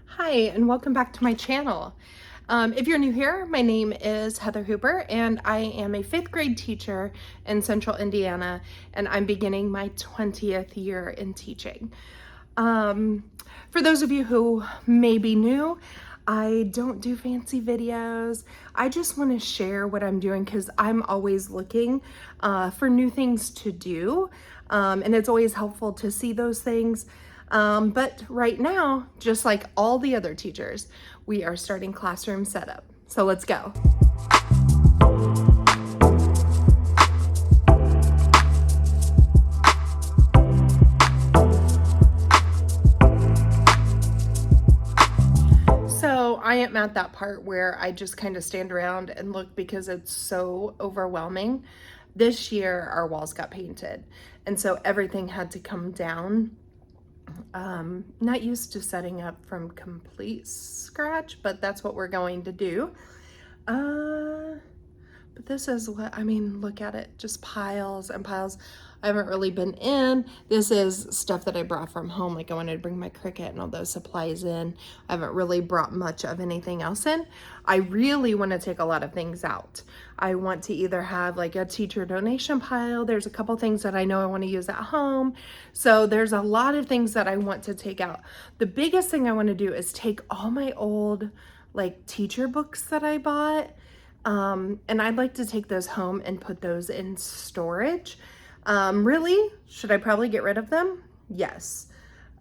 Hi, and welcome back to my channel. If you're new here, my name is Heather Hooper, and I am a fifth grade teacher in Central Indiana, and I'm beginning my 20th year in teaching. For those of you who may be new, I don't do fancy videos. I just want to share what I'm doing because I'm always looking for new things to do, and it's always helpful to see those things. But right now, just like all the other teachers, we are starting classroom setup. So let's go. So I am at that part where I just kind of stand around and look because it's so overwhelming. This year, our walls got painted, and so everything had to come down. Not used to setting up from complete scratch, but that's what we're going to do. But this is what, I mean, look at it, just piles and piles. I haven't really been in. This is stuff that I brought from home. Like I wanted to bring my Cricut and all those supplies in. I haven't really brought much of anything else in. I really want to take a lot of things out. I want to either have like a teacher donation pile. There's a couple things that I know I want to use at home. So there's a lot of things that I want to take out. The biggest thing I want to do is take all my old like teacher books that I bought. And I'd like to take those home and put those in storage. Really, should I probably get rid of them? Yes.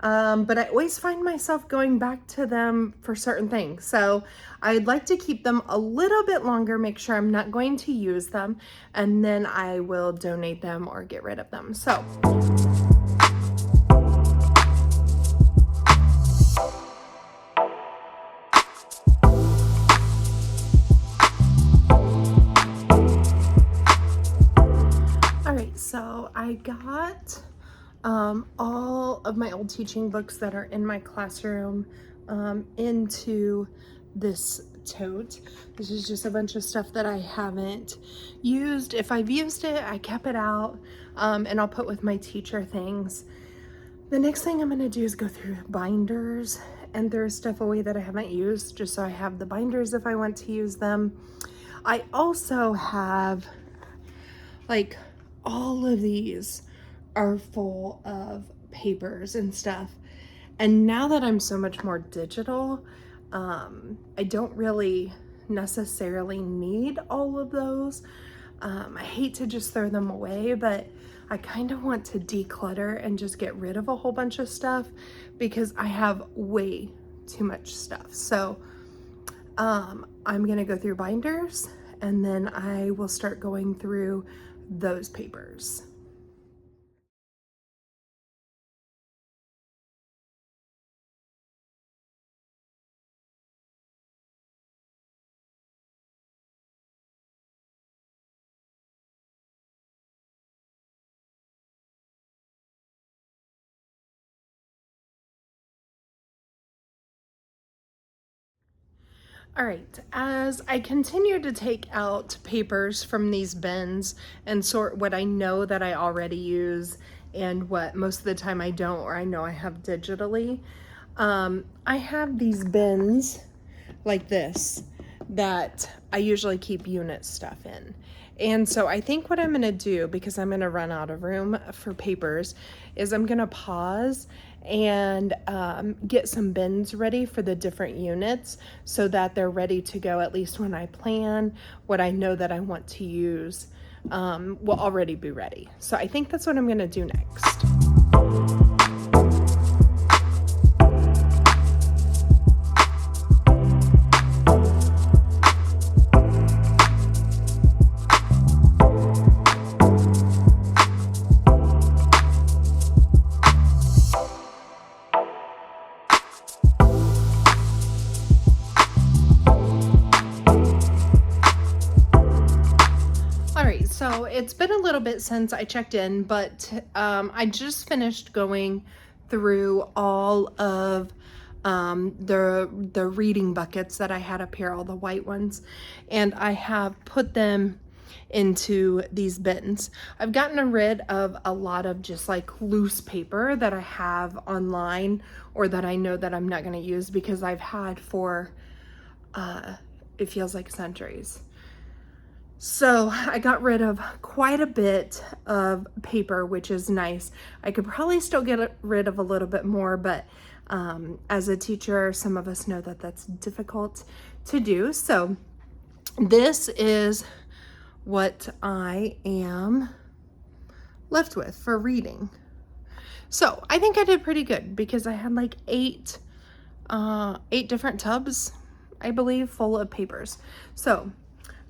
But I always find myself going back to them for certain things. So I'd like to keep them a little bit longer, make sure I'm not going to use them, and then I will donate them or get rid of them. So. So I got all of my old teaching books that are in my classroom into this tote. This is just a bunch of stuff that I haven't used. If I've used it, I kept it out, and I'll put with my teacher things. The next thing I'm gonna do is go through binders and throw stuff away that I haven't used, just so I have the binders if I want to use them. I also have like all of these are full of papers and stuff. And now that I'm so much more digital, I don't really necessarily need all of those. I hate to just throw them away, but I kind of want to declutter and just get rid of a whole bunch of stuff because I have way too much stuff. So I'm gonna go through binders and then I will start going through those papers. All right, as I continue to take out papers from these bins and sort what I know that I already use and what most of the time I don't, or I know I have digitally, I have these bins like this that I usually keep unit stuff in. And so I think what I'm gonna do, because I'm gonna run out of room for papers, is I'm gonna pause and get some bins ready for the different units so that they're ready to go, at least when I plan what I know that I want to use will already be ready. So I think that's what I'm gonna do next. So it's been a little bit since I checked in, but I just finished going through all of the reading buckets that I had up here, all the white ones, and I have put them into these bins. I've gotten rid of a lot of just like loose paper that I have online or that I know that I'm not going to use because I've had for it feels like centuries. So I got rid of quite a bit of paper, which is nice. I could probably still get rid of a little bit more, but as a teacher, some of us know that that's difficult to do. So this is what I am left with for reading. So I think I did pretty good because I had like eight different tubs, I believe, full of papers. So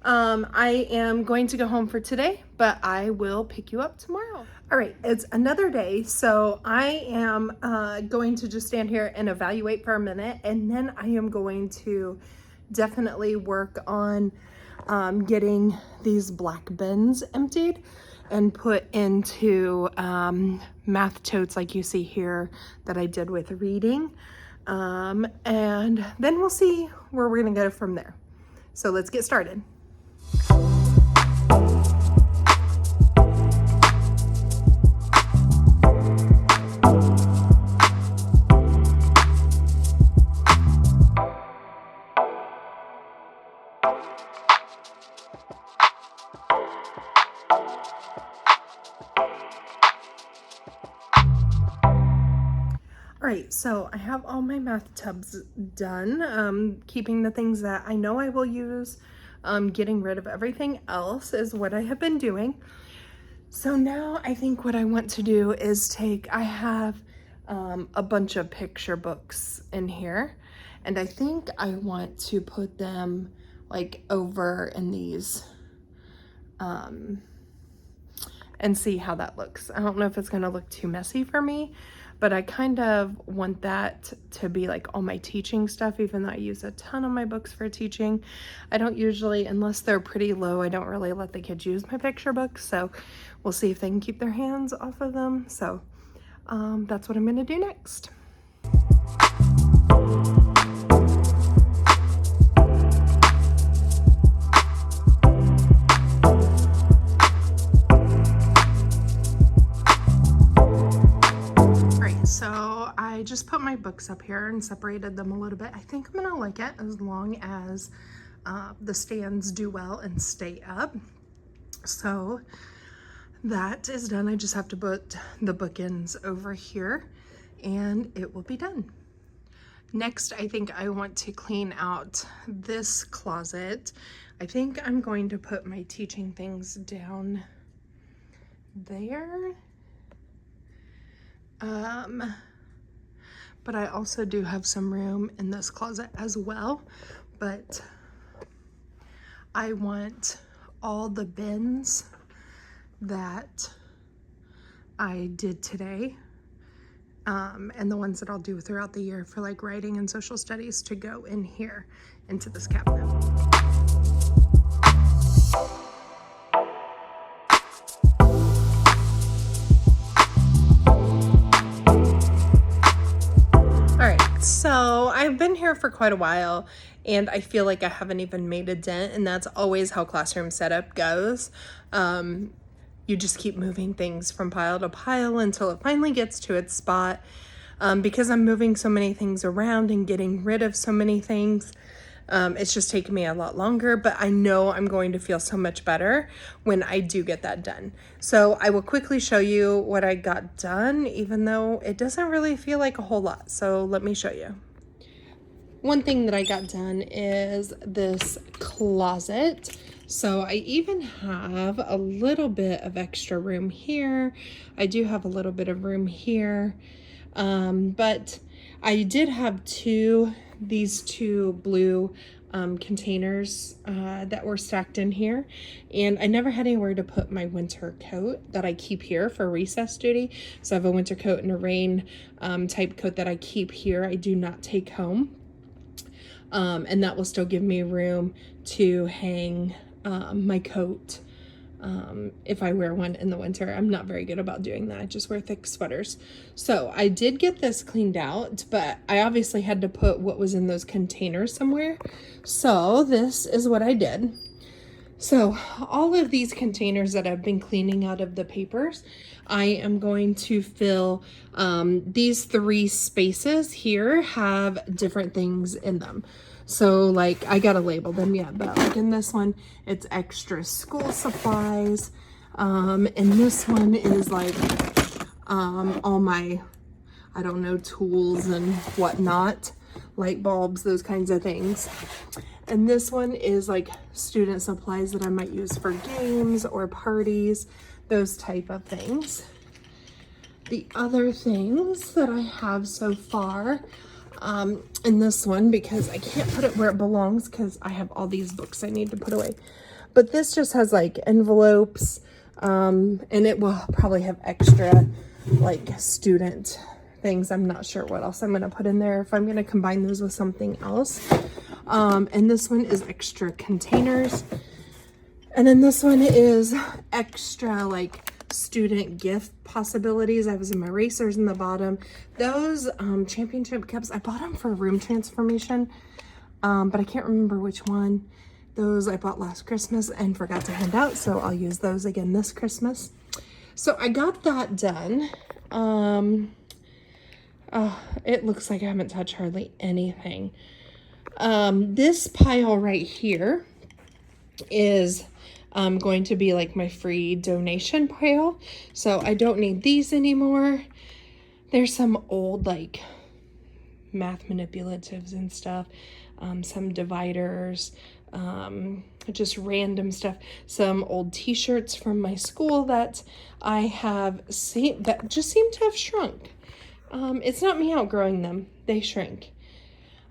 I am going to go home for today, but I will pick you up tomorrow. All right, it's another day, so I am going to just stand here and evaluate for a minute, and then I am going to definitely work on getting these black bins emptied and put into math totes like you see here that I did with reading. And then we'll see where we're gonna go from there. So let's get started. All right, so I have all my math tubs done, keeping the things that I know I will use, getting rid of everything else is what I have been doing. So now I think what I want to do is I have a bunch of picture books in here, and I think I want to put them like over in these and see how that looks. I don't know if it's gonna look too messy for me, but I kind of want that to be like all my teaching stuff, even though I use a ton of my books for teaching. I don't usually, unless they're pretty low, I don't really let the kids use my picture books. So we'll see if they can keep their hands off of them. So that's what I'm gonna do next. So I just put my books up here and separated them a little bit. I think I'm gonna like it as long as the stands do well and stay up. So that is done. I just have to put the bookends over here and it will be done. Next, I think I want to clean out this closet. I think I'm going to put my teaching things down there. But I also do have some room in this closet as well, but I want all the bins that I did today, and the ones that I'll do throughout the year for like writing and social studies to go in here into this cabinet. So I've been here for quite a while and I feel like I haven't even made a dent, and that's always how classroom setup goes. You just keep moving things from pile to pile until it finally gets to its spot. Because I'm moving so many things around and getting rid of so many things, it's just taken me a lot longer, but I know I'm going to feel so much better when I do get that done. So I will quickly show you what I got done, even though it doesn't really feel like a whole lot. So let me show you. One thing that I got done is this closet. So I even have a little bit of extra room here. I do have a little bit of room here. But I did have these two blue containers that were stacked in here, and I never had anywhere to put my winter coat that I keep here for recess duty. So I have a winter coat and a rain type coat that I keep here. I do not take home, and that will still give me room to hang my coat if I wear one in the winter. I'm not very good about doing that. I just wear thick sweaters. So I did get this cleaned out, but I obviously had to put what was in those containers somewhere. So this is what I did. So all of these containers that I've been cleaning out of the papers, I am going to fill, these 3 spaces here have different things in them. So like, I gotta label them yet, but like in this one, it's extra school supplies. And this one is like, all my, I don't know, tools and whatnot, light bulbs, those kinds of things. And this one is like student supplies that I might use for games or parties, those type of things. The other things that I have so far in this one, because I can't put it where it belongs because I have all these books I need to put away. But this just has like envelopes, and it will probably have extra like student things. I'm not sure what else I'm going to put in there, if I'm going to combine those with something else. And this one is extra containers. And then this one is extra like student gift possibilities. I have some erasers in the bottom. Those championship cups, I bought them for room transformation, but I can't remember which one. Those I bought last Christmas and forgot to hand out, so I'll use those again this Christmas. So I got that done. It looks like I haven't touched hardly anything. This pile right here is going to be like my free donation pile. So I don't need these anymore. There's some old like math manipulatives and stuff, some dividers, just random stuff, some old t-shirts from my school that I have seen that just seem to have shrunk. It's not me outgrowing them, they shrink.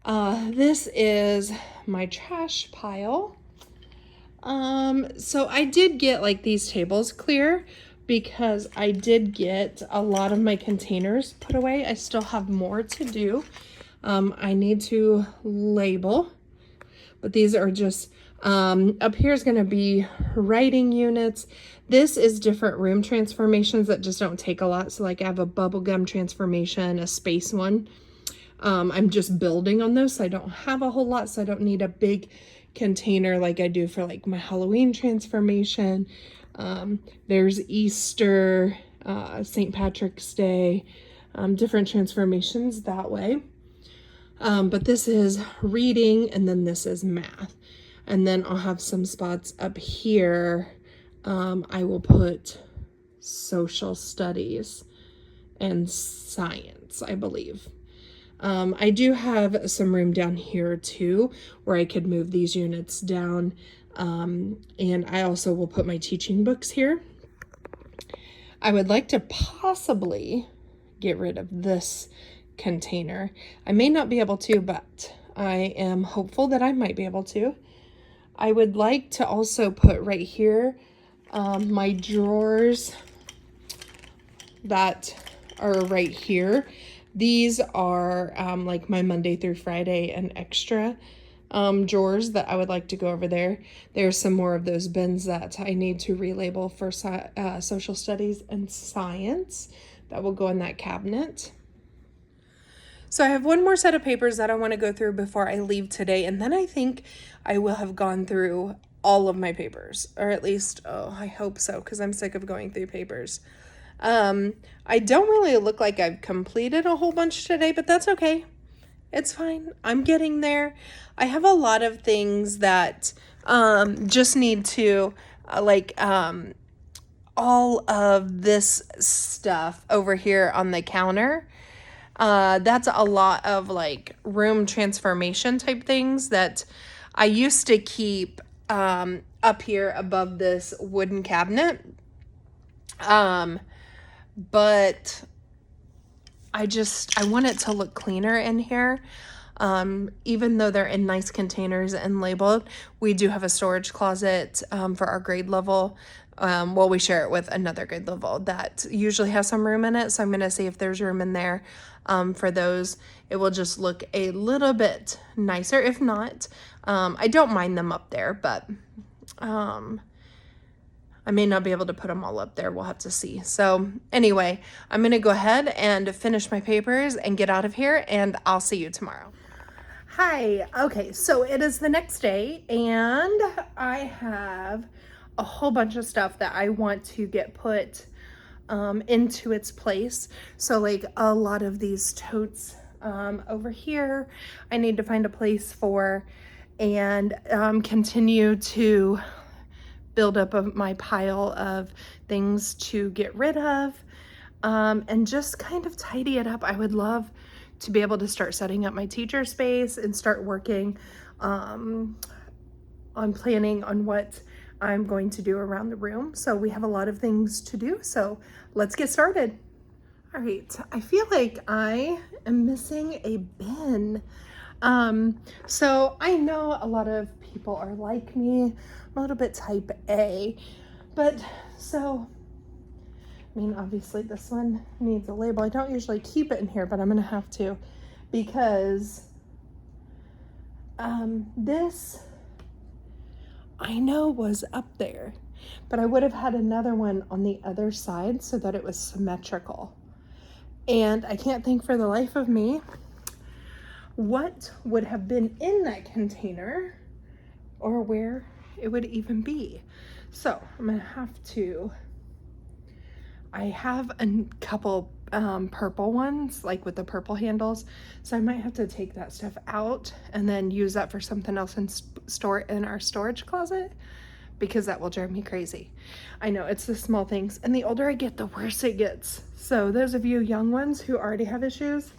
This is my trash pile. So I did get like these tables clear because I did get a lot of my containers put away. I still have more to do. I need to label, but these are just, up here is going to be writing units. This is different room transformations that just don't take a lot. So like I have a bubblegum transformation, a space one. I'm just building on those, so I don't have a whole lot, so I don't need a big container like I do for like my Halloween transformation. There's Easter, St. Patrick's Day, different transformations that way. But this is reading, and then this is math. And then I'll have some spots up here. I will put social studies and science, I believe. I do have some room down here too, where I could move these units down. And I also will put my teaching books here. I would like to possibly get rid of this container. I may not be able to, but I am hopeful that I might be able to. I would like to also put right here, my drawers that are right here. These are like my Monday through Friday and extra drawers that I would like to go over there. There's some more of those bins that I need to relabel for social studies and science that will go in that cabinet. So I have one more set of papers that I want to go through before I leave today, and then I think I will have gone through all of my papers, or at least, oh, I hope so, because I'm sick of going through papers. I don't really look like I've completed a whole bunch today, but that's okay. It's fine. I'm getting there. I have a lot of things that just need to all of this stuff over here on the counter. That's a lot of like room transformation type things that I used to keep up here above this wooden cabinet. But I want it to look cleaner in here. Even though they're in nice containers and labeled, we do have a storage closet for our grade level. Well, we share it with another grade level that usually has some room in it. So I'm going to see if there's room in there for those. It will just look a little bit nicer. If not, I don't mind them up there, but I may not be able to put them all up there. We'll have to see. So anyway, I'm going to go ahead and finish my papers and get out of here, and I'll see you tomorrow. Hi. Okay, so it is the next day and I have a whole bunch of stuff that I want to get put into its place. So like a lot of these totes over here, I need to find a place for and continue to build up my pile of things to get rid of and just kind of tidy it up. I would love to be able to start setting up my teacher space and start working on planning on what I'm going to do around the room. So we have a lot of things to do. So let's get started. All right, I feel like I am missing a bin. So I know a lot of people are like me, I'm a little bit type A, but so I mean, obviously this one needs a label. I don't usually keep it in here, but I'm gonna have to because this I know was up there, but I would have had another one on the other side so that it was symmetrical. And I can't think for the life of me what would have been in that container or where it would even be. So I'm gonna have to, I have a couple purple ones, like with the purple handles. So I might have to take that stuff out and then use that for something else and store it in our storage closet because that will drive me crazy. I know it's the small things, and the older I get, the worse it gets. So those of you young ones who already have issues,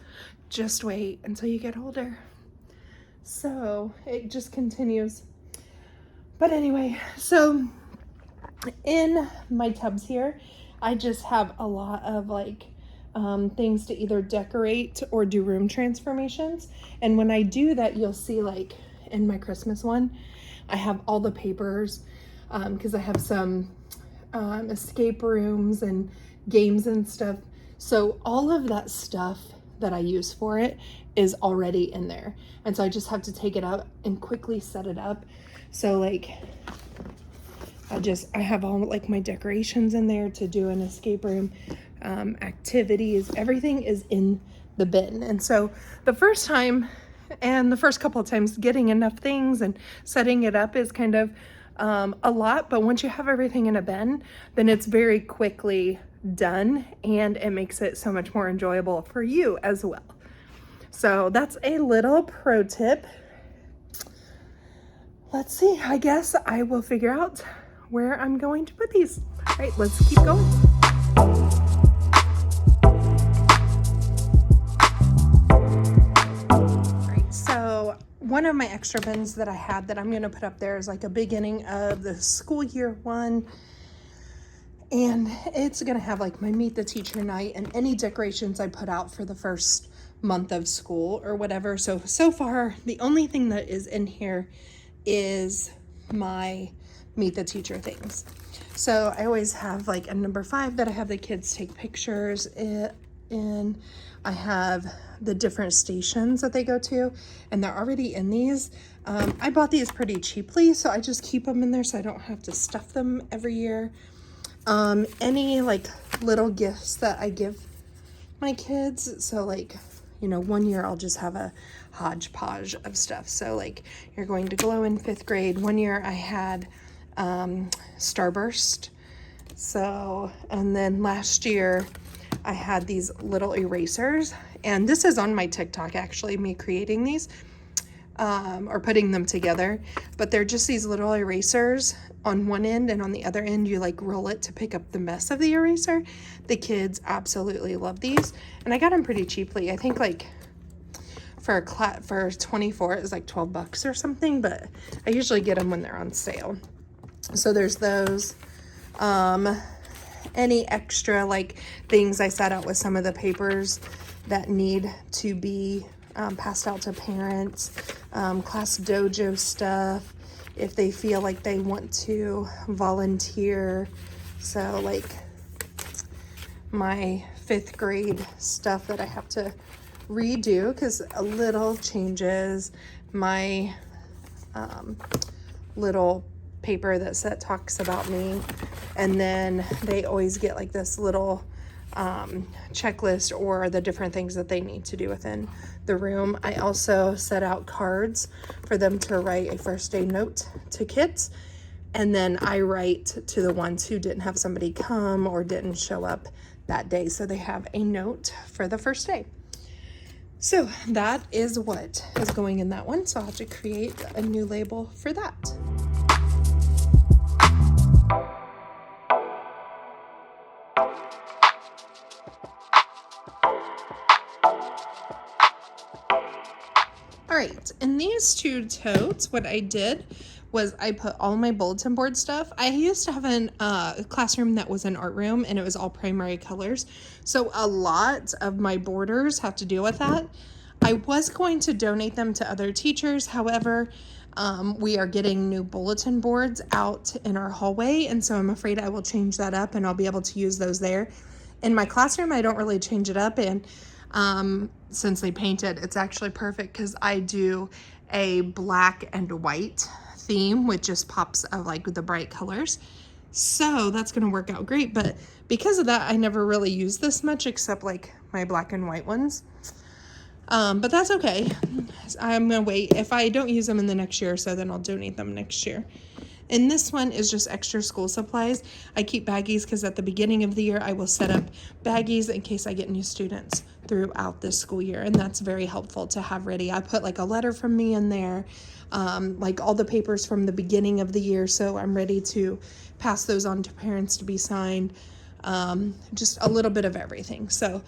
just wait until you get older. So it just continues. But anyway, so in my tubs here, I just have a lot of like things to either decorate or do room transformations. And when I do that, you'll see like in my Christmas one, I have all the papers because I have some escape rooms and games and stuff. So all of that stuff that I use for it is already in there. And so I just have to take it out and quickly set it up. So like I have all like my decorations in there to do an escape room, activities, everything is in the bin. And so the first time and the first couple of times getting enough things and setting it up is kind of a lot, but once you have everything in a bin, then it's very quickly done and it makes it so much more enjoyable for you as well. So that's a little pro tip. Let's see, I guess I will figure out where I'm going to put these. All right, let's keep going. All right, so one of my extra bins that I had that I'm gonna put up there is like a beginning of the school year one. And it's gonna have like my meet the teacher night and any decorations I put out for the first month of school or whatever. So far, the only thing that is in here is my meet the teacher things. So I always have like a number 5 that I have the kids take pictures in. I have the different stations that they go to, and they're already in these. I bought these pretty cheaply, so I just keep them in there so I don't have to stuff them every year. Any like little gifts that I give my kids, so like, you know, one year I'll just have a hodgepodge of stuff. So like you're going to glow in 5th grade. One year I had Starburst. So, and then last year I had these little erasers, and this is on my TikTok actually, me creating these or putting them together, but they're just these little erasers on one end, and on the other end you like roll it to pick up the mess of the eraser. The kids absolutely love these, and I got them pretty cheaply. I think like for 24 it was like 12 bucks or something, but I usually get them when they're on sale. So there's those. Any extra like things I set out with some of the papers that need to be passed out to parents, class dojo stuff, if they feel like they want to volunteer. So like my 5th grade stuff that I have to redo because a little changes, my little paper that talks about me, and then they always get like this little checklist or the different things that they need to do within the room. I also set out cards for them to write a first day note to kids. And then I write to the ones who didn't have somebody come or didn't show up that day. So they have a note for the first day. So that is what is going in that one. So I'll have to create a new label for that. All right, in these two totes, what I did was I put all my bulletin board stuff. I used to have a classroom that was an art room, and it was all primary colors. So a lot of my borders have to deal with that. I was going to donate them to other teachers. However, we are getting new bulletin boards out in our hallway, and so I'm afraid I will change that up and I'll be able to use those there. In my classroom, I don't really change it up, and since they painted, it's actually perfect because I do a black and white theme with just pops of like the bright colors. So that's going to work out great. But because of that, I never really use this much except like my black and white ones. But that's okay. I'm going to wait. If I don't use them in the next year or so, then I'll donate them next year. And this one is just extra school supplies. I keep baggies because at the beginning of the year, I will set up baggies in case I get new students throughout this school year. And that's very helpful to have ready. I put like a letter from me in there, like all the papers from the beginning of the year. So I'm ready to pass those on to parents to be signed. Just a little bit of everything. So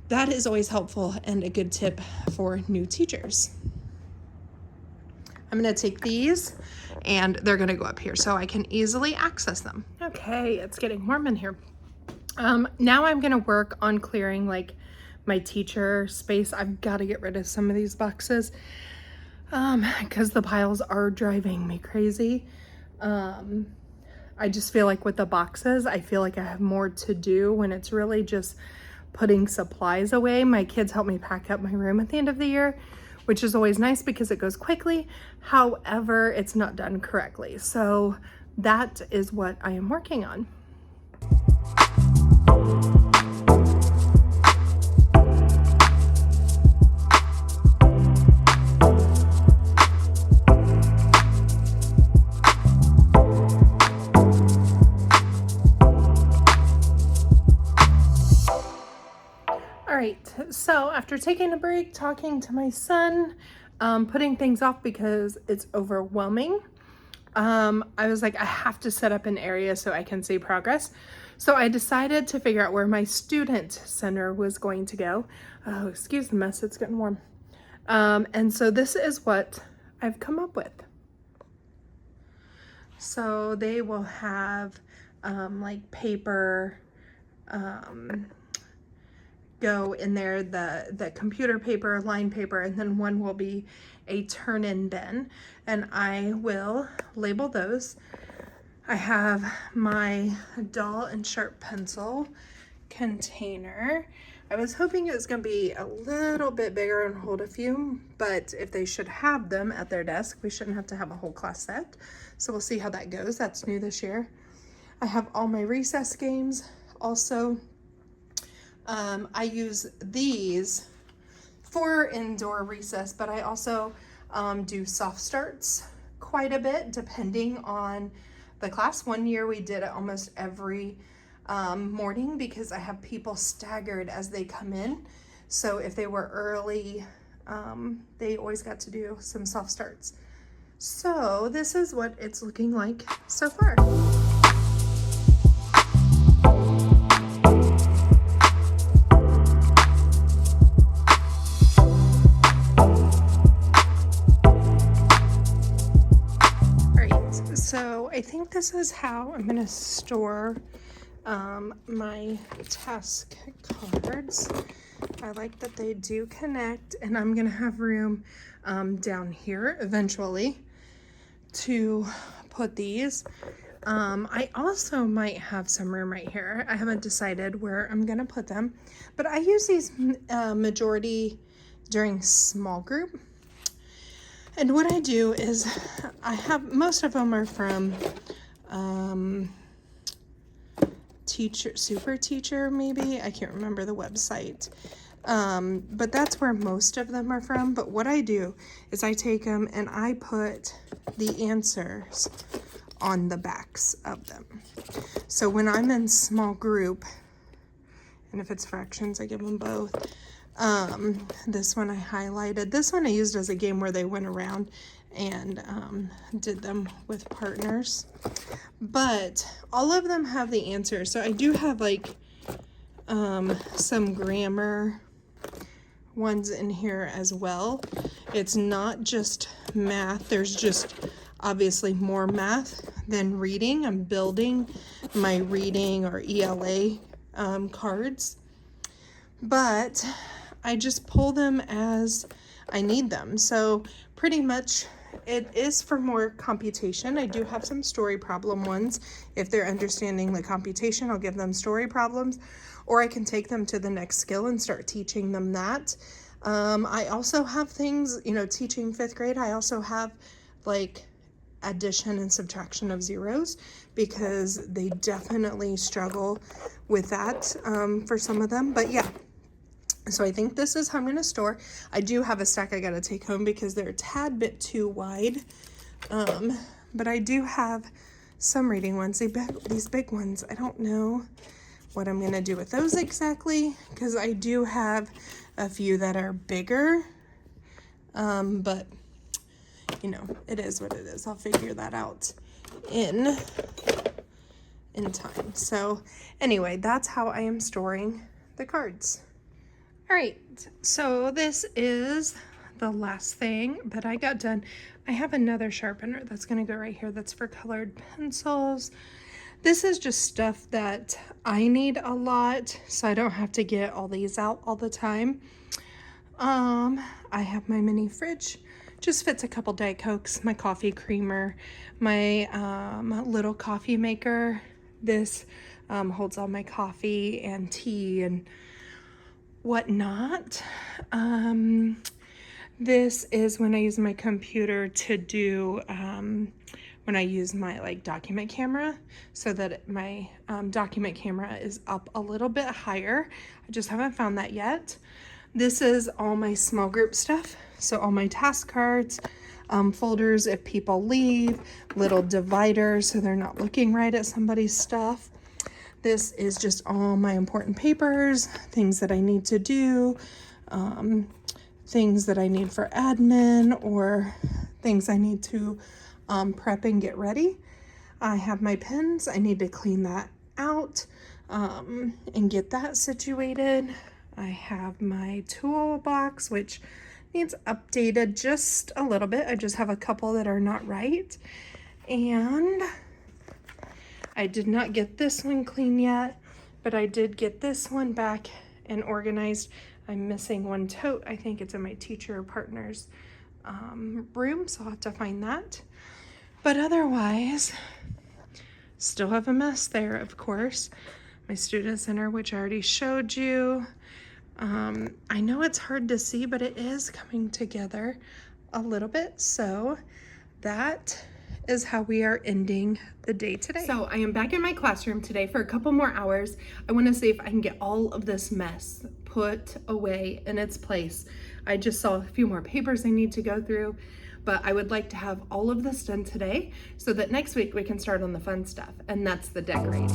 that is always helpful and a good tip for new teachers. I'm going to take these and they're going to go up here so I can easily access them. Okay, it's getting warm in here. Now I'm going to work on clearing like my teacher space. I've got to get rid of some of these boxes because the piles are driving me crazy. I just feel like with the boxes, I feel like I have more to do when it's really just putting supplies away. My kids help me pack up my room at the end of the year, which is always nice because it goes quickly. However, it's not done correctly. So that is what I am working on. All right, so after taking a break, talking to my son, putting things off because it's overwhelming, I was like, I have to set up an area so I can see progress. So I decided to figure out where my student center was going to go. Oh, excuse the mess, it's getting warm. And so this is what I've come up with. So they will have like paper, go in there, the computer paper, line paper, and then one will be a turn-in bin, and I will label those. I have my dull and sharp pencil container. I was hoping it was going to be a little bit bigger and hold a few, but if they should have them at their desk, we shouldn't have to have a whole class set. So we'll see how that goes. That's new this year. I have all my recess games also. I use these for indoor recess, but I also do soft starts quite a bit depending on the class. One year we did it almost every morning because I have people staggered as they come in. So if they were early, they always got to do some soft starts. So this is what it's looking like so far. So I think this is how I'm going to store my task cards. I like that they do connect, and I'm going to have room down here eventually to put these. I also might have some room right here. I haven't decided where I'm going to put them, but I use these majority during small group. And what I do is I have, most of them are from Super Teacher, maybe. I can't remember the website. But that's where most of them are from. But what I do is I take them and I put the answers on the backs of them. So when I'm in small group, and if it's fractions, I give them both. This one I highlighted. This one I used as a game where they went around and did them with partners. But all of them have the answers. So I do have like some grammar ones in here as well. It's not just math. There's just obviously more math than reading. I'm building my reading or ELA cards, but I just pull them as I need them. So pretty much it is for more computation. I do have some story problem ones. If they're understanding the computation, I'll give them story problems, or I can take them to the next skill and start teaching them that. I also have things, you know, teaching 5th grade, I also have like addition and subtraction of zeros, because they definitely struggle with that for some of them. But yeah, so I think this is how I'm going to store. I do have a stack I got to take home because they're a tad bit too wide. But I do have some reading ones. These big ones, I don't know what I'm going to do with those exactly, because I do have a few that are bigger. But you know, it is what it is. I'll figure that out in time. So anyway, that's how I am storing the cards. All right, so this is the last thing that I got done. I have another sharpener that's going to go right here. That's for colored pencils. This is just stuff that I need a lot, so I don't have to get all these out all the time. I have my mini fridge. Just fits a couple Diet Cokes, my coffee creamer, my little coffee maker. This holds all my coffee and tea and whatnot. This is when I use my computer to do, when I use my like document camera, so that my document camera is up a little bit higher. I just haven't found that yet. This is all my small group stuff. So all my task cards, folders if people leave, little dividers so they're not looking right at somebody's stuff. This is just all my important papers, things that I need to do, things that I need for admin, or things I need to prep and get ready. I have my pens. I need to clean that out and get that situated. I have my toolbox, which needs updated just a little bit. I just have a couple that are not right. And I did not get this one clean yet, but I did get this one back and organized. I'm missing one tote. I think it's in my teacher partner's room, so I'll have to find that. But otherwise, still have a mess there, of course. My student center, which I already showed you. I know it's hard to see, but it is coming together a little bit. So that is how we are ending the day today. So I am back in my classroom today for a couple more hours. I want to see if I can get all of this mess put away in its place. I just saw a few more papers I need to go through, but I would like to have all of this done today so that next week we can start on the fun stuff, and that's the decorating.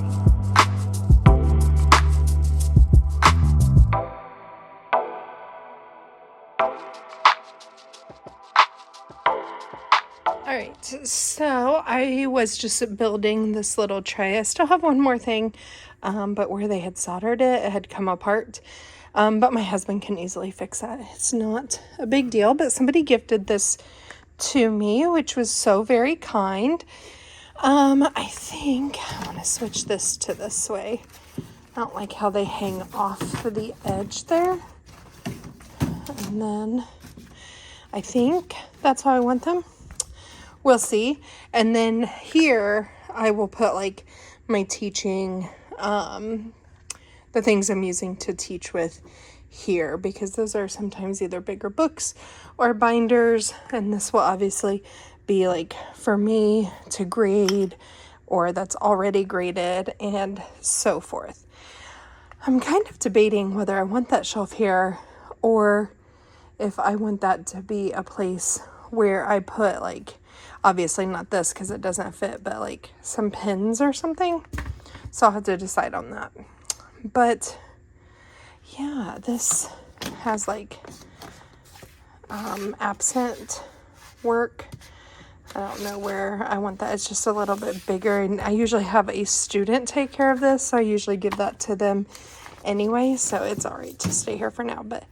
All right, so I was just building this little tray. I still have one more thing, but where they had soldered it, it had come apart. But my husband can easily fix that. It's not a big deal, but somebody gifted this to me, which was so very kind. I think I want to switch this to this way. I don't like how they hang off the edge there. And then I think that's how I want them. We'll see. And then here I will put like my teaching, the things I'm using to teach with here, because those are sometimes either bigger books or binders. And this will obviously be like for me to grade or that's already graded, and so forth. I'm kind of debating whether I want that shelf here or if I want that to be a place where I put, like, obviously not this because it doesn't fit, but like some pins or something. So I'll have to decide on that. But yeah, this has like absent work. I don't know where I want that. It's just a little bit bigger, and I usually have a student take care of this, so I usually give that to them anyway, so it's all right to stay here for now. But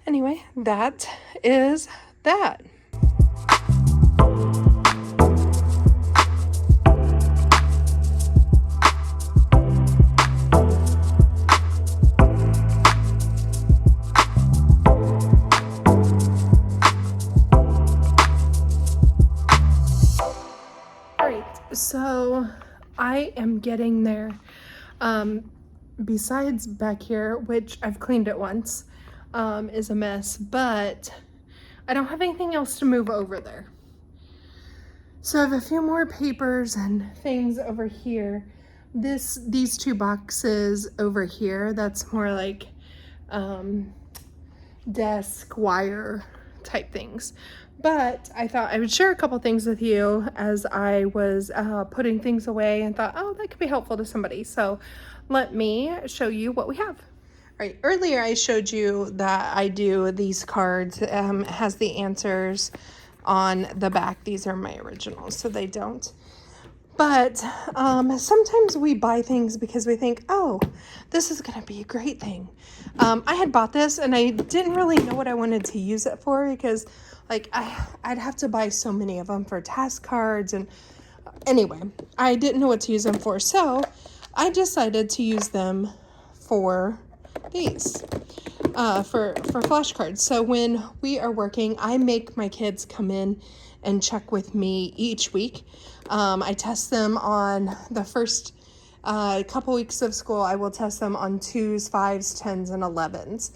anyway, that is that. So I am getting there. Besides back here, which I've cleaned it once, is a mess, but I don't have anything else to move over there. So I have a few more papers and things over here. These two boxes over here, that's more like desk wire type things. But I thought I would share a couple things with you as I was putting things away, and thought, oh, that could be helpful to somebody. So let me show you what we have. All right, earlier I showed you that I do these cards. It has the answers on the back. These are my originals, so they don't. But sometimes we buy things because we think, oh, this is going to be a great thing. I had bought this and I didn't really know what I wanted to use it for, because like I'd have to buy so many of them for task cards. And anyway, I didn't know what to use them for. So I decided to use them for these, for flashcards. So when we are working, I make my kids come in and check with me each week. I test them on the first couple weeks of school. I will test them on 2s, 5s, 10s, and 11s.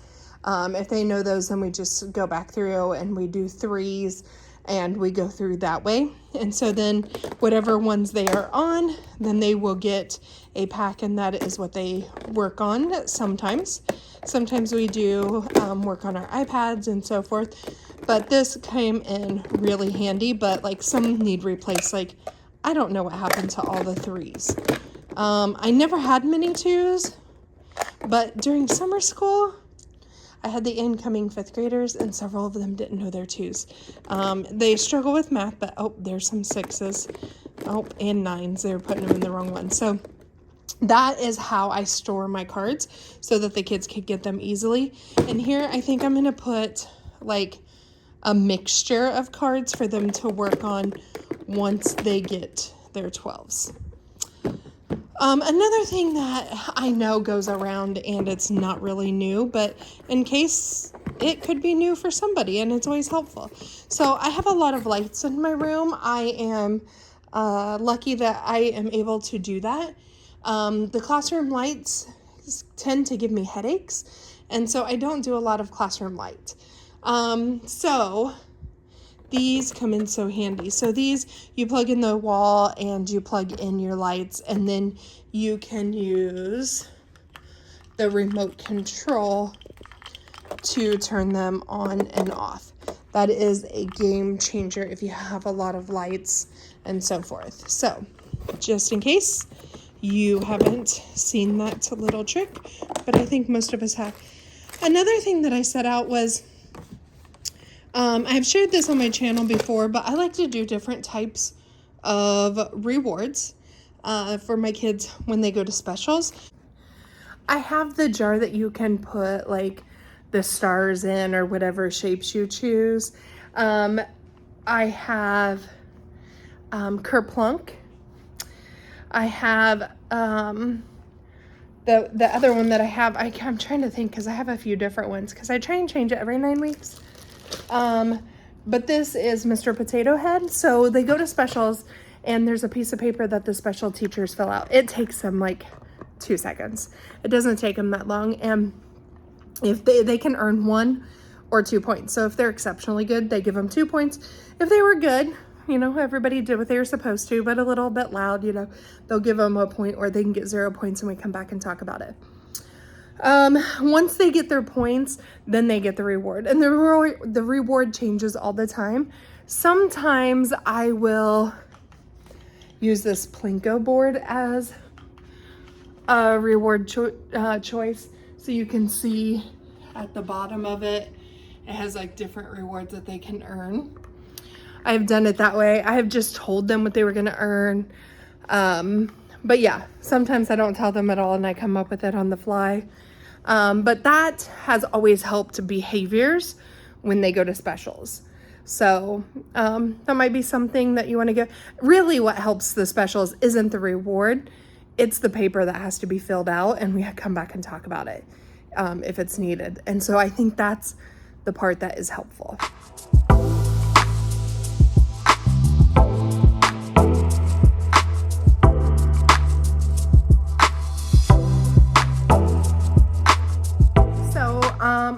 If they know those, then we just go back through and we do 3s, and we go through that way. And so then whatever ones they are on, then they will get a pack, and that is what they work on sometimes. Sometimes we do work on our iPads and so forth. But this came in really handy, but like some need replaced. Like, I don't know what happened to all the 3s. I never had many 2s, but during summer school, I had the incoming 5th graders, and several of them didn't know their 2s. They struggle with math, but oh, there's some 6s. Oh, and 9s. They were putting them in the wrong one. So that is how I store my cards, so that the kids could get them easily. And here, I think I'm going to put like a mixture of cards for them to work on once they get their 12s. Another thing that I know goes around, and it's not really new, but in case it could be new for somebody, and it's always helpful. So I have a lot of lights in my room. I am lucky that I am able to do that. The classroom lights tend to give me headaches, and so I don't do a lot of classroom light. So these come in so handy. So these, you plug in the wall and you plug in your lights, and then you can use the remote control to turn them on and off. That is a game changer if you have a lot of lights and so forth. So just in case you haven't seen that little trick, but I think most of us have. Another thing that I set out was, I've shared this on my channel before, but I like to do different types of rewards for my kids when they go to specials. I have the jar that you can put like the stars in, or whatever shapes you choose. I have Kerplunk. I have the other one that I have, I'm trying to think, because I have a few different ones, because I try and change it every 9 weeks. But this is Mr. Potato Head. So they go to specials, and there's a piece of paper that the special teachers fill out. It takes them like 2 seconds. It doesn't take them that long. And if they can earn 1 or 2 points. So if they're exceptionally good, they give them 2 points. If they were good, you know, everybody did what they were supposed to, but a little bit loud, you know, they'll give them a point or they can get 0 points and we come back and talk about it. Once they get their points, then they get the reward, and the reward changes all the time. Sometimes I will use this Plinko board as a reward choice. So you can see at the bottom of it, it has like different rewards that they can earn. I've done it that way. I have just told them what they were going to earn. But yeah, sometimes I don't tell them at all and I come up with it on the fly. But that has always helped behaviors when they go to specials. So that might be something that you want to get. Really what helps the specials isn't the reward. It's the paper that has to be filled out and we come back and talk about it if it's needed. And so I think that's the part that is helpful.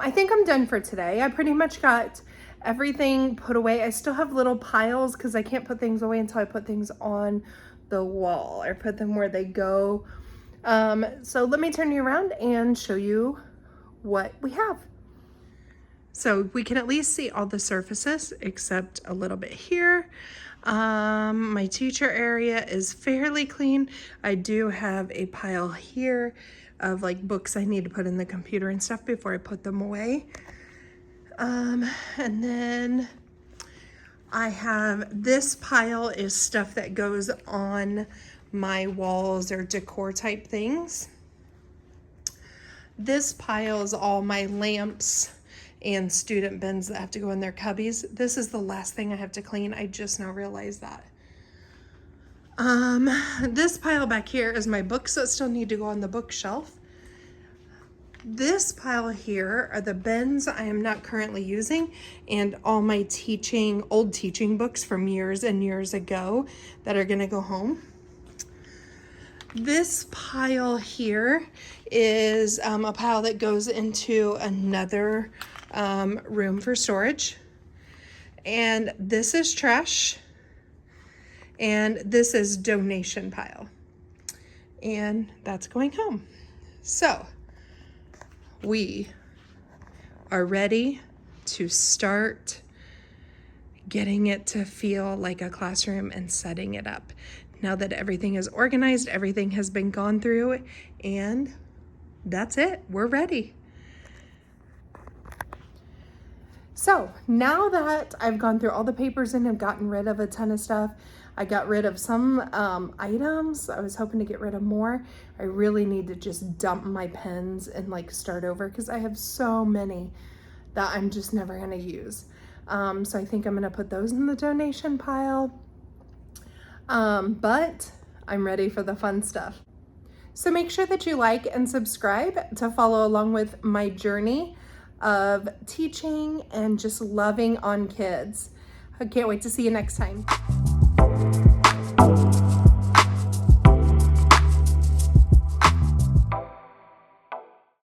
I think I'm done for today. I pretty much got everything put away. I still have little piles because I can't put things away until I put things on the wall or put them where they go. So let me turn you around and show you what we have. So we can at least see all the surfaces except a little bit here. My teacher area is fairly clean. I do have a pile here of like books I need to put in the computer and stuff before I put them away. And then I have this pile is stuff that goes on my walls or decor type things. This pile is all my lamps and student bins that have to go in their cubbies. This is the last thing I have to clean. I just now realized that. This pile back here is my books that still need to go on the bookshelf. This pile here are the bins I am not currently using and all my old teaching books from years and years ago that are gonna go home. This pile here is a pile that goes into another room for storage. And this is trash. And this is donation pile. And that's going home. So we are ready to start getting it to feel like a classroom and setting it up. Now that everything is organized, everything has been gone through, and that's it. We're ready. So now that I've gone through all the papers and have gotten rid of a ton of stuff, I got rid of some items. I was hoping to get rid of more. I really need to just dump my pens and like start over because I have so many that I'm just never gonna use. So I think I'm gonna put those in the donation pile. But I'm ready for the fun stuff. So make sure that you like and subscribe to follow along with my journey of teaching and just loving on kids. I can't wait to see you next time.